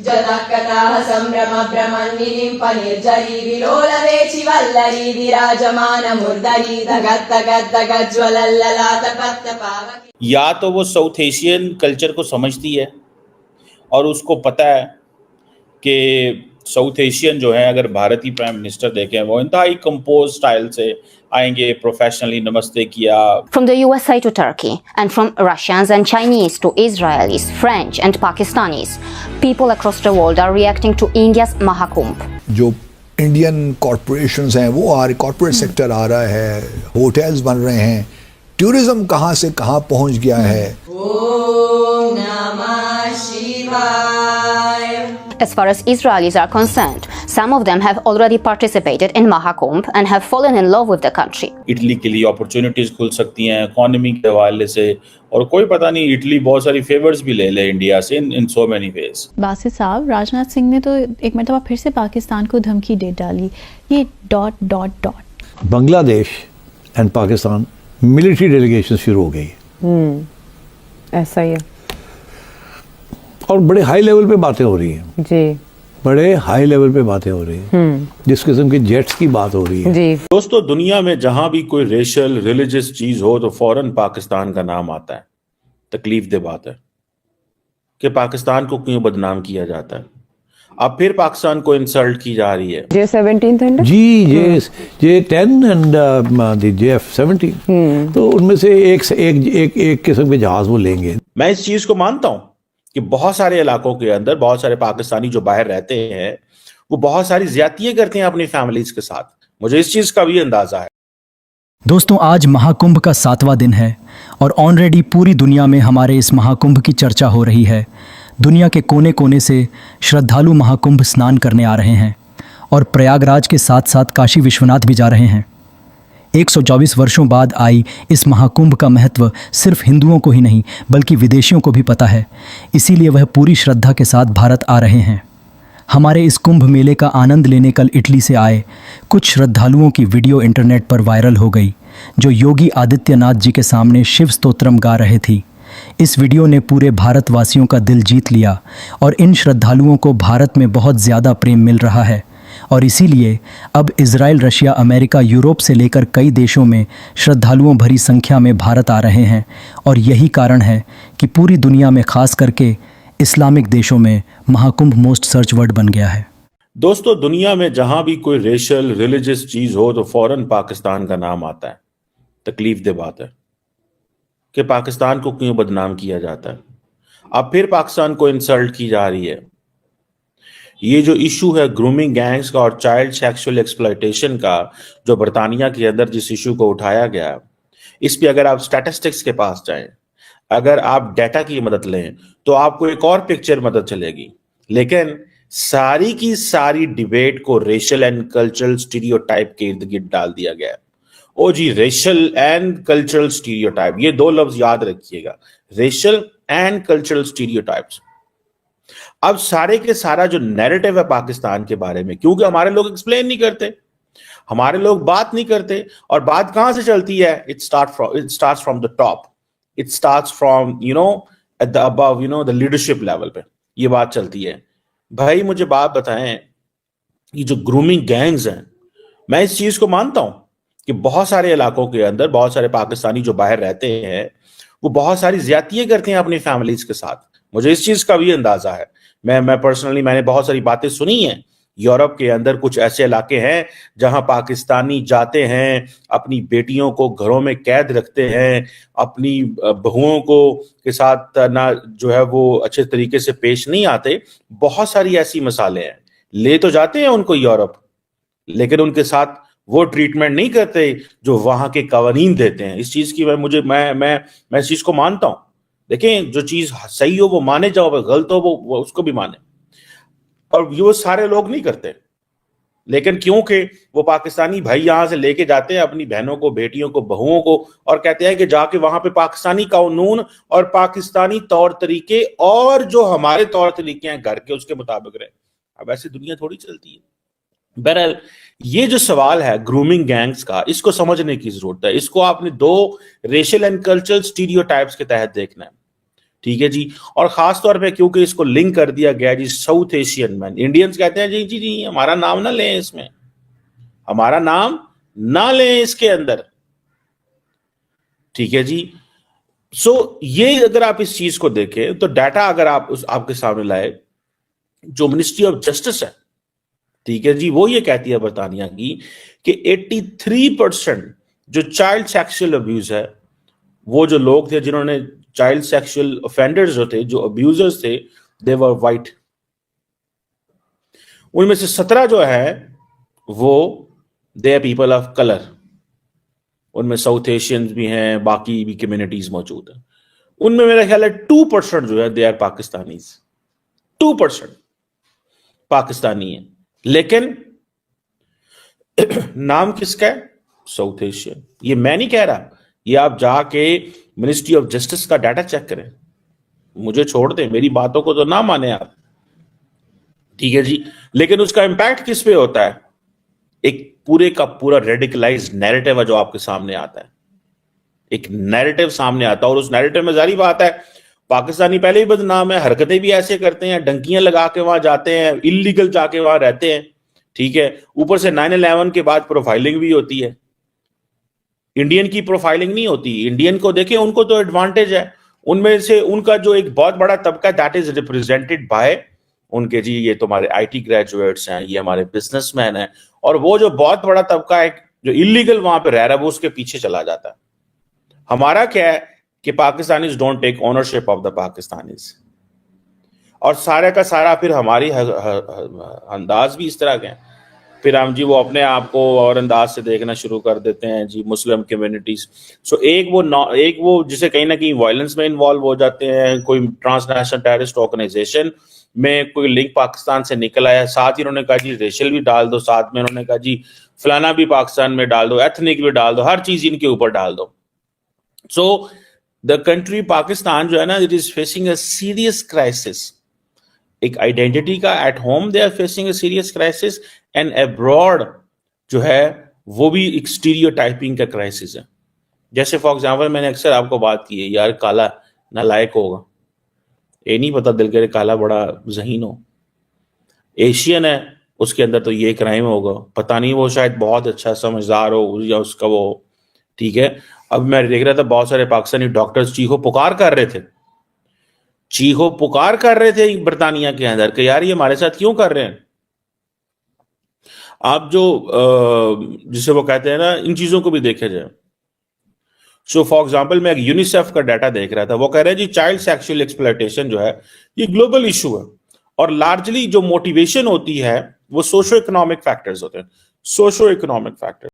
జతకథాః సంభ్రమ భ్రమన్నిలింప నిర్జరీ విలోలవేచి వల్లరీ విరాజమాన ముర్దరీ దగత్త గద్ద గజ్వలల్లలాత పత్త పావకి. या तो वो साउथ एशियन कल्चर को समझती है और उसको पता है कि साउथ एशियन जो है, अगर भारतीय प्राइम मिनिस्टर देखें वो इंतहाई कंपोज स्टाइल से आएंगे, प्रोफेशनली नमस्ते किया. From the USA to Turkey, and from Russians and Chinese to Israelis, French and Pakistanis, people across the world are reacting to India's Mahakumbh. जो इंडियन कॉरपोरेशंस हैं वो कॉरपोरेट सेक्टर आ रहा है, hotels बन रहे हैं, टूरिज्म कहाँ से कहाँ पहुँच गया है. ओम नमः शिवाय. As far as Israelis are concerned, some of them have already participated in Mahakumbh and have fallen in love with the country. Italy के लिए अपॉर्चुनिटीज खुल सकती हैं इकोनॉमी के हवाले से, और कोई पता नहीं इटली बहुत सारी फेवर्स भी ले इंडिया से इन सो मेनी वेज. बासित साहब, राजनाथ सिंह ने तो एक मरतबा फिर से पाकिस्तान को धमकी दे डाली. ये ... Bangladesh and Pakistan military delegation शुरू हो गई. ऐसा ही है. और बड़े हाई लेवल पे बातें हो रही हैं जी. बड़े हाई लेवल पे बातें हो रही हैं. जिस किस्म की जेट्स की बात हो रही है जी. दोस्तों, दुनिया में जहां भी कोई रेशियल रिलीजियस चीज हो तो फौरन पाकिस्तान का नाम आता है. तकलीफ दे बात है कि पाकिस्तान को क्यों बदनाम किया जाता है. अब फिर पाकिस्तान को इंसल्ट की जा रही है. J-17 thunder ji. J-10 and J-17 तो उनमें से एक किस्म के जहाज वो लेंगे. मैं इस चीज को मानता हूं कि बहुत सारे इलाकों के अंदर बहुत सारे पाकिस्तानी जो बाहर रहते हैं वो बहुत सारी ज्यादतियां करते हैं अपनी फैमिलीज के साथ. मुझे इस चीज का भी अंदाजा है. दोस्तों, आज महाकुंभ का 7वां दिन है और ऑलरेडी पूरी दुनिया में हमारे इस महाकुंभ की चर्चा हो रही है. दुनिया के कोने कोने से श्रद्धालु महाकुंभ स्नान करने आ रहे हैं और प्रयागराज के साथ साथ काशी विश्वनाथ भी जा रहे हैं. 124 वर्षों बाद आई इस महाकुंभ का महत्व सिर्फ हिंदुओं को ही नहीं बल्कि विदेशियों को भी पता है. इसीलिए वह पूरी श्रद्धा के साथ भारत आ रहे हैं. हमारे इस कुंभ मेले का आनंद लेने कल इटली से आए कुछ श्रद्धालुओं की वीडियो इंटरनेट पर वायरल हो गई, जो योगी आदित्यनाथ जी के सामने शिव स्तोत्रम गा रहे थी. इस वीडियो ने पूरे भारतवासियों का दिल जीत लिया और इन श्रद्धालुओं को भारत में बहुत ज़्यादा प्रेम मिल रहा है. और इसीलिए अब इजराइल, रशिया, अमेरिका, यूरोप से लेकर कई देशों में श्रद्धालुओं भरी संख्या में भारत आ रहे हैं. और यही कारण है कि पूरी दुनिया में खास करके इस्लामिक देशों में महाकुंभ मोस्ट सर्च वर्ड बन गया है. दोस्तों, दुनिया में जहां भी कोई रेशियल रिलीजियस चीज हो तो फौरन पाकिस्तान का नाम आता है. तकलीफ दे बात है कि पाकिस्तान को क्यों बदनाम किया जाता है. अब फिर पाकिस्तान को इंसल्ट की जा रही है. ये जो इशू है ग्रूमिंग गैंग्स का और चाइल्ड सेक्सुअल एक्सप्लॉयटेशन का, जो बरतानिया के अंदर जिस इशू को उठाया गया, इस पे अगर आप स्टैटिस्टिक्स के पास जाएं, अगर आप डाटा की मदद लें तो आपको एक और पिक्चर मदद चलेगी. लेकिन सारी की सारी डिबेट को रेशियल एंड कल्चरल स्टीरियोटाइप के इर्द गिर्द डाल दिया गया. ओ जी, रेशियल एंड कल्चरल स्टीरियोटाइप, ये दो लफ्ज याद रखिएगा, रेशियल एंड कल्चरल स्टीरियोटाइप्स. अब सारे के सारा जो नैरेटिव है पाकिस्तान के बारे में, क्योंकि हमारे लोग एक्सप्लेन नहीं करते, हमारे लोग बात नहीं करते, और बात कहां से चलती है? It starts from the top. It starts from at the above, the leadership level पे ये बात चलती है. भाई मुझे बात बताएं, ये जो ग्रूमिंग गैंग्स हैं, मैं इस चीज को मानता हूं कि बहुत सारे इलाकों के अंदर बहुत सारे पाकिस्तानी जो बाहर रहते हैं वो बहुत सारी ज्यादतियां करते हैं अपनी फैमिलीज के साथ. मुझे इस चीज का भी अंदाजा है. मैं पर्सनली मैंने बहुत सारी बातें सुनी हैं. यूरोप के अंदर कुछ ऐसे इलाके हैं जहां पाकिस्तानी जाते हैं, अपनी बेटियों को घरों में कैद रखते हैं, अपनी बहुओं को के साथ ना जो है वो अच्छे तरीके से पेश नहीं आते. बहुत सारी ऐसी मिसालें हैं. ले तो जाते हैं उनको यूरोप, लेकिन उनके साथ वो ट्रीटमेंट नहीं करते जो वहां के कवानीन देते हैं. इस चीज की मैं इस चीज को मानता हूं. देखें, जो चीज सही हो वो माने, जाओ, गलत हो वो उसको भी माने, और ये वो सारे लोग नहीं करते. लेकिन क्योंकि वो पाकिस्तानी भाई यहां से लेके जाते हैं अपनी बहनों को, बेटियों को, बहुओं को, और कहते हैं कि जाके वहां पे पाकिस्तानी कानून और पाकिस्तानी तौर तरीके और जो हमारे तौर तरीके हैं घर के, उसके मुताबिक रहे. अब ऐसी दुनिया थोड़ी चलती है. बहरहाल, ये जो सवाल है ग्रूमिंग गैंग्स का, इसको समझने की जरूरत है. इसको आपने दो रेशियल एंड कल्चरल स्टीरियोटाइप्स के तहत देखना है. ٹھیک ہے جی. اور خاص طور پہ کیونکہ اس کو لنک کر دیا گیا جی ساؤتھ ایشین مین. انڈینز کہتے ہیں جی جی جی ہمارا نام نہ لیں اس میں, ہمارا نام نہ لیں اس کے اندر, ٹھیک ہے جی. سو یہ اگر آپ اس چیز کو دیکھیں تو ڈیٹا اگر آپ کے سامنے لائے, جو منسٹری آف جسٹس ہے, ٹھیک ہے جی, وہ یہ کہتی ہے برطانیہ کی کہ 83% جو چائلڈ سیکشل ابیوز ہے, وہ جو لوگ تھے جنہوں نے چائلڈ سیکشل افینڈرز جو تھے, جو ابیوزرز تھے, دے ور وائٹ. ان میں سے 17 جو ہے وہ they are people of colour. ان میں ساؤتھ ایشینز بھی ہیں, باقی بھی کمیونٹیز موجود ہیں. ان میں میرا خیال ہے 2% جو ہے دے آر پاکستانیز. 2% پاکستانی ہیں, لیکن نام کس کا ہے؟ South Asian. یہ میں نہیں کہہ رہا, یہ آپ جا کے منسٹری آف جسٹس کا ڈیٹا چیک کریں, مجھے چھوڑ دیں, میری باتوں کو تو نہ مانیں آپ, ٹھیک ہے جی. لیکن اس کا امپیکٹ کس پہ ہوتا ہے؟ ایک پورے کا پورا ریڈیکلائز نیریٹو ہے جو آپ کے سامنے آتا ہے. ایک نیریٹو سامنے آتا ہے, اور اس نیریٹو میں ظاہری بات ہے پاکستانی پہلے ہی بدنام ہے, حرکتیں بھی ایسے کرتے ہیں, ڈنکیاں لگا کے وہاں جاتے ہیں, انلیگل جا کے وہاں رہتے ہیں, ٹھیک ہے. اوپر سے 9/11 کے بعد پروفائلنگ بھی ہوتی ہے. انڈین کی پروفائلنگ نہیں ہوتی. انڈین کو دیکھیں, ان کو تو ایڈوانٹیج ہے. ان میں سے ان کا جو ایک بہت بڑا طبقہ دیٹ از ریپرزینٹڈ بائی ان کے جی یہ تو ہمارے آئی ٹی گریجویٹس ہیں, یہ ہمارے بزنس مین ہیں, اور وہ جو بہت بڑا طبقہ ہے جو انلیگل وہاں پہ رہ رہا ہے وہ اس کے پیچھے چلا جاتا ہے. ہمارا کیا ہے کہ Pakistanis don't take ownership of the Pakistanis, اور سارے کا سارا پھر ہماری انداز بھی اس طرح کے ہیں. پھر ہم جی وہ اپنے آپ کو اور انداز سے دیکھنا شروع کر دیتے ہیں جی مسلم کمیونٹیز. سو ایک وہ جسے کہیں نہ کہیں وائلنس میں انوالو ہو جاتے ہیں, کوئی ٹرانس نیشنل ٹیررسٹ آرگنائزیشن میں کوئی لنک پاکستان سے نکل آیا, ساتھ ہی انہوں نے کہا جی ریشل بھی ڈال دو, ساتھ میں انہوں نے کہا جی فلانا بھی پاکستان میں ڈال دو, ایتھنک بھی ڈال دو, ہر چیز ان کے اوپر ڈال دو. سو دا کنٹری پاکستان جو ہے نا, it is facing a serious crisis. ایک آئیڈینٹی کا at home they are facing a serious crisis, and abroad جو ہے وہ بھی ایک اسٹیریوٹائپنگ کا کرائسس ہے. جیسے فار ایگزامپل میں نے اکثر آپ کو بات کی ہے, یار کالا نالائق ہوگا, یہ نہیں پتا دل کے کالا بڑا ذہین ہو. ایشین ہے اس کے اندر تو یہ کرائم ہوگا, پتہ نہیں وہ شاید بہت اچھا سمجھدار ہو یا اس کا وہ, ٹھیک ہے. اب میں دیکھ رہا تھا بہت سارے پاکستانی ڈاکٹرز چیخو پکار کر رہے تھے برطانیہ کے اندر کہ یار یہ ہمارے ساتھ کیوں کر رہے ہیں. آپ جو جسے وہ کہتے ہیں نا, ان چیزوں کو بھی دیکھا جائے. سو فار ایگزامپل میں ایک یونیسیف کا ڈیٹا دیکھ رہا تھا, وہ کہہ رہے ہیں جی چائلڈ سیکشل ایکسپلائٹیشن جو ہے یہ گلوبل ایشو ہے, اور لارجلی جو موٹیویشن ہوتی ہے وہ سوشو اکنامک فیکٹرز ہوتے ہیں. Socio economic factor